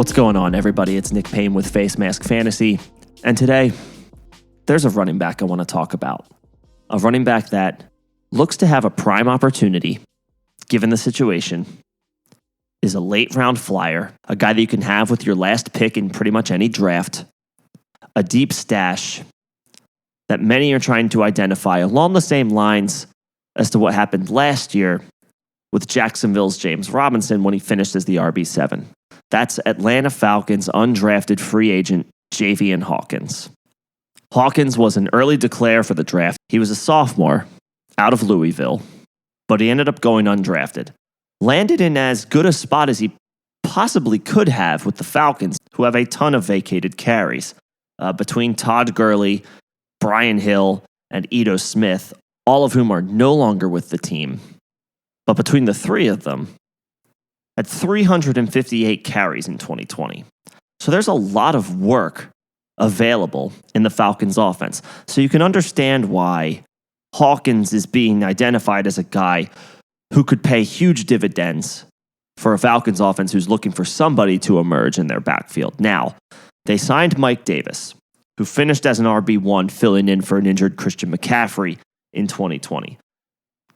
What's going on, everybody? It's Nick Payne with Face Mask Fantasy, and today, there's a running back I want to talk about. A running back that looks to have a prime opportunity, given the situation, is a late-round flyer, a guy that you can have with your last pick in pretty much any draft, a deep stash that many are trying to identify along the same lines as to what happened last year with Jacksonville's James Robinson when he finished as the RB7. That's Atlanta Falcons undrafted free agent Javian Hawkins. Hawkins was an early declare for the draft. He was a sophomore out of Louisville, but he ended up going undrafted. Landed in as good a spot as he possibly could have with the Falcons, who have a ton of vacated carries. Between Todd Gurley, Brian Hill, and Ito Smith, all of whom are no longer with the team. But between the three of them, had 358 carries in 2020. So there's a lot of work available in the Falcons offense. So you can understand why Hawkins is being identified as a guy who could pay huge dividends for a Falcons offense who's looking for somebody to emerge in their backfield. Now, they signed Mike Davis, who finished as an RB1 filling in for an injured Christian McCaffrey in 2020.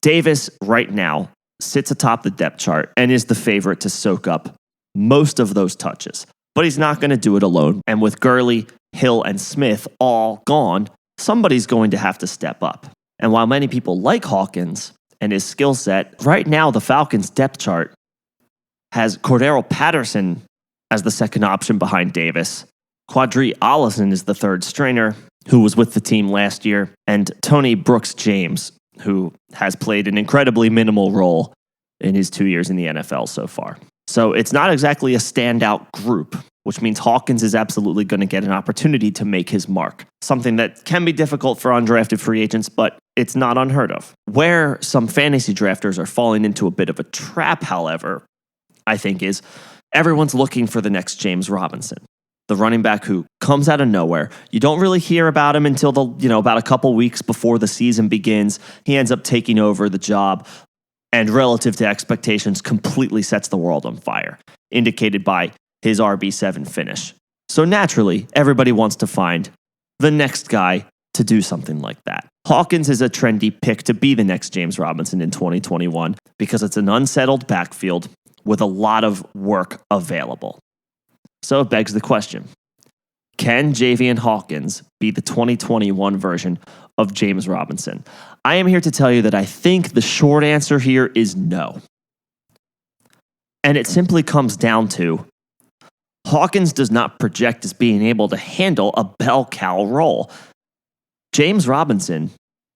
Davis, right now, sits atop the depth chart and is the favorite to soak up most of those touches. But he's not going to do it alone. And with Gurley, Hill, and Smith all gone, somebody's going to have to step up. And while many people like Hawkins and his skill set, right now the Falcons' depth chart has Cordero Patterson as the second option behind Davis. Quadri Allison is the third stringer, who was with the team last year, and Tony Brooks-James, who has played an incredibly minimal role in his 2 years in the NFL so far. So it's not exactly a standout group, which means Hawkins is absolutely going to get an opportunity to make his mark. Something that can be difficult for undrafted free agents, but it's not unheard of. Where some fantasy drafters are falling into a bit of a trap, however, I think is everyone's looking for the next James Robinson. The running back who comes out of nowhere. You don't really hear about him until about a couple weeks before the season begins. He ends up taking over the job and relative to expectations completely sets the world on fire, indicated by his RB7 finish. So naturally, everybody wants to find the next guy to do something like that. Hawkins is a trendy pick to be the next James Robinson in 2021 because it's an unsettled backfield with a lot of work available. So it begs the question, can Javian Hawkins be the 2021 version of James Robinson? I am here to tell you that I think the short answer here is no. And it simply comes down to Hawkins does not project as being able to handle a bell cow role. James Robinson,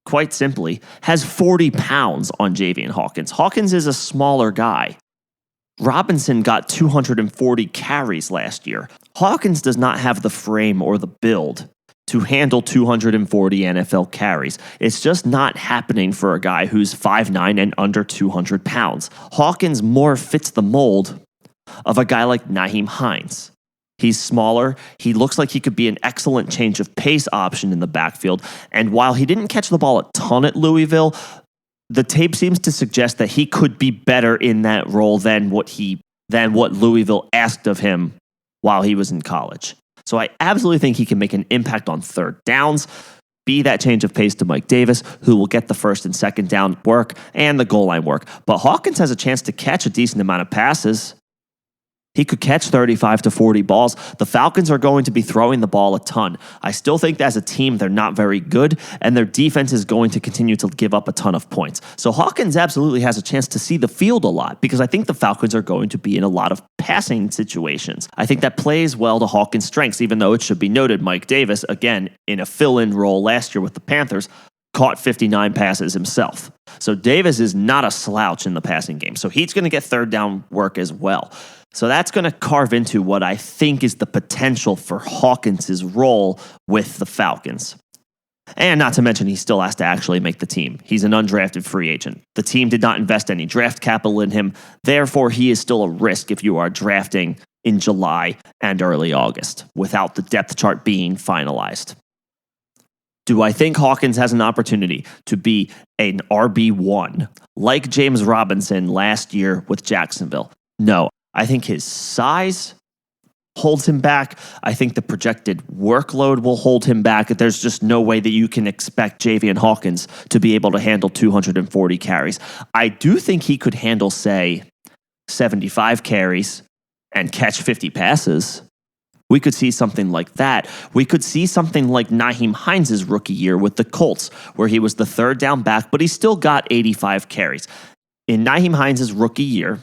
quite simply, has 40 pounds on Javian Hawkins. Hawkins is a smaller guy. Robinson got 240 carries last year. Hawkins does not have the frame or the build to handle 240 NFL carries. It's just not happening for a guy who's 5'9" and under 200 pounds. Hawkins more fits the mold of a guy like Nyheim Hines. He's smaller. He looks like he could be an excellent change of pace option in the backfield. And while he didn't catch the ball a ton at Louisville, the tape seems to suggest that he could be better in that role than what Louisville asked of him while he was in college. So I absolutely think he can make an impact on third downs, be that change of pace to Mike Davis, who will get the first and second down work and the goal line work. But Hawkins has a chance to catch a decent amount of passes. He could catch 35 to 40 balls. The Falcons are going to be throwing the ball a ton. I still think that as a team, they're not very good, and their defense is going to continue to give up a ton of points. So Hawkins absolutely has a chance to see the field a lot because I think the Falcons are going to be in a lot of passing situations. I think that plays well to Hawkins' strengths, even though it should be noted Mike Davis, again, in a fill-in role last year with the Panthers, caught 59 passes himself. So Davis is not a slouch in the passing game. So he's going to get third down work as well. So that's going to carve into what I think is the potential for Hawkins' role with the Falcons. And not to mention, he still has to actually make the team. He's an undrafted free agent. The team did not invest any draft capital in him. Therefore, he is still a risk if you are drafting in July and early August without the depth chart being finalized. Do I think Hawkins has an opportunity to be an RB1 like James Robinson last year with Jacksonville? No. I think his size holds him back. I think the projected workload will hold him back. There's just no way that you can expect Javian Hawkins to be able to handle 240 carries. I do think he could handle, say, 75 carries and catch 50 passes. We could see something like that. We could see something like Nyheim Hines' rookie year with the Colts, where he was the third down back, but he still got 85 carries. In Nyheim Hines' rookie year,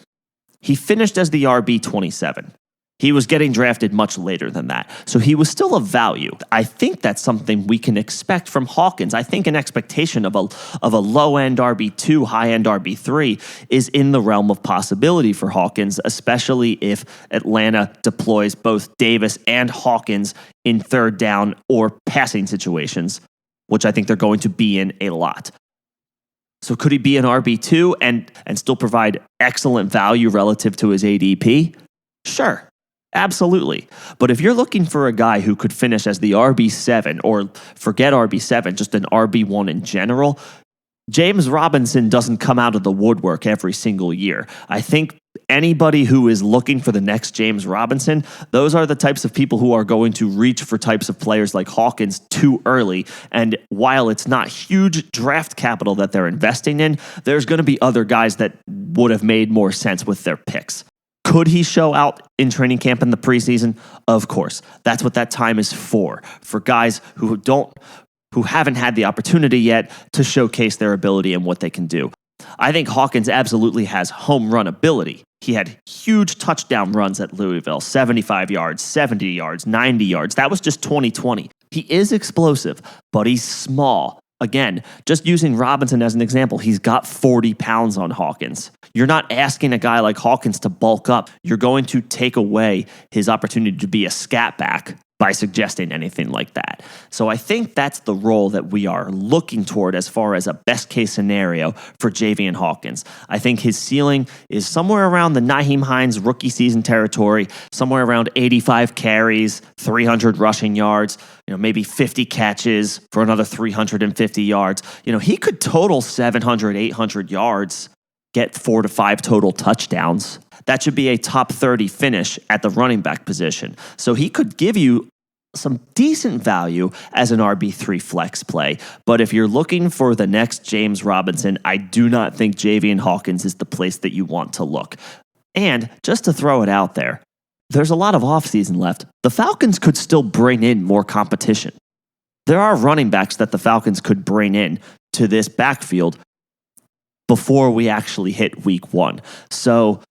he finished as the RB27. He was getting drafted much later than that. So he was still of value. I think that's something we can expect from Hawkins. I think an expectation of a low-end RB2, high-end RB3 is in the realm of possibility for Hawkins, especially if Atlanta deploys both Davis and Hawkins in third down or passing situations, which I think they're going to be in a lot. So could he be an RB2 and still provide excellent value relative to his ADP? Sure. Absolutely. But if you're looking for a guy who could finish as the RB7, or forget RB7, just an RB1 in general, James Robinson doesn't come out of the woodwork every single year. I think anybody who is looking for the next James Robinson, those are the types of people who are going to reach for types of players like Hawkins too early. And while it's not huge draft capital that they're investing in, there's going to be other guys that would have made more sense with their picks. Could he show out in training camp in the preseason? Of course. That's what that time is for guys who haven't had the opportunity yet to showcase their ability and what they can do. I think Hawkins absolutely has home run ability. He had huge touchdown runs at Louisville, 75 yards, 70 yards, 90 yards. That was just 2020. He is explosive, but he's small. Again, just using Robinson as an example, he's got 40 pounds on Hawkins. You're not asking a guy like Hawkins to bulk up. You're going to take away his opportunity to be a scat back by suggesting anything like that. So I think that's the role that we are looking toward as far as a best case scenario for Javian Hawkins. I think his ceiling is somewhere around the Nyheim Hines rookie season territory, somewhere around 85 carries, 300 rushing yards, maybe 50 catches for another 350 yards. He could total 700, 800 yards, get 4 to 5 total touchdowns. That should be a top 30 finish at the running back position. So he could give you some decent value as an RB3 flex play. But if you're looking for the next James Robinson, I do not think Javian Hawkins is the place that you want to look. And just to throw it out there, there's a lot of offseason left. The Falcons could still bring in more competition. There are running backs that the Falcons could bring in to this backfield before we actually hit week 1. So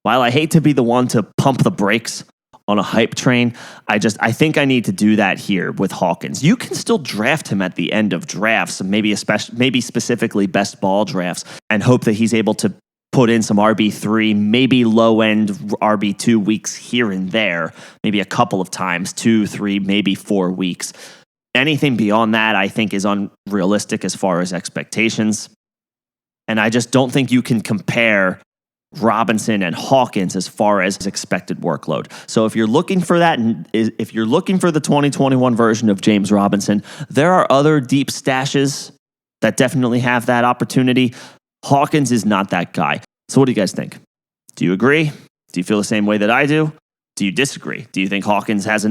while I hate to be the one to pump the brakes on a hype train, I think I need to do that here with Hawkins. You can still draft him at the end of drafts, maybe specifically best ball drafts, and hope that he's able to put in some RB3, maybe low-end RB2 weeks here and there, maybe a couple of times, 2, 3, maybe 4 weeks. Anything beyond that, I think, is unrealistic as far as expectations. And I just don't think you can compare Robinson and Hawkins as far as expected workload. So if you're looking for that, if you're looking for the 2021 version of James Robinson, there are other deep stashes that definitely have that opportunity. Hawkins is not that guy. So what do you guys think? Do you agree? Do you feel the same way that I do? Do you disagree? Do you think Hawkins has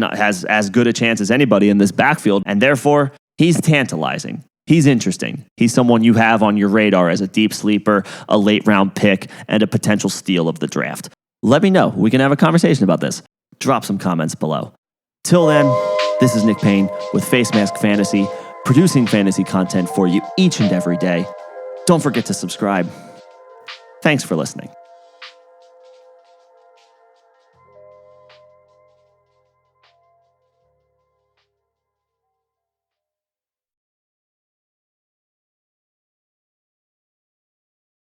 as good a chance as anybody in this backfield, and therefore he's tantalizing? He's interesting. He's someone you have on your radar as a deep sleeper, a late round pick, and a potential steal of the draft. Let me know. We can have a conversation about this. Drop some comments below. Till then, this is Nick Payne with Face Mask Fantasy, producing fantasy content for you each and every day. Don't forget to subscribe. Thanks for listening.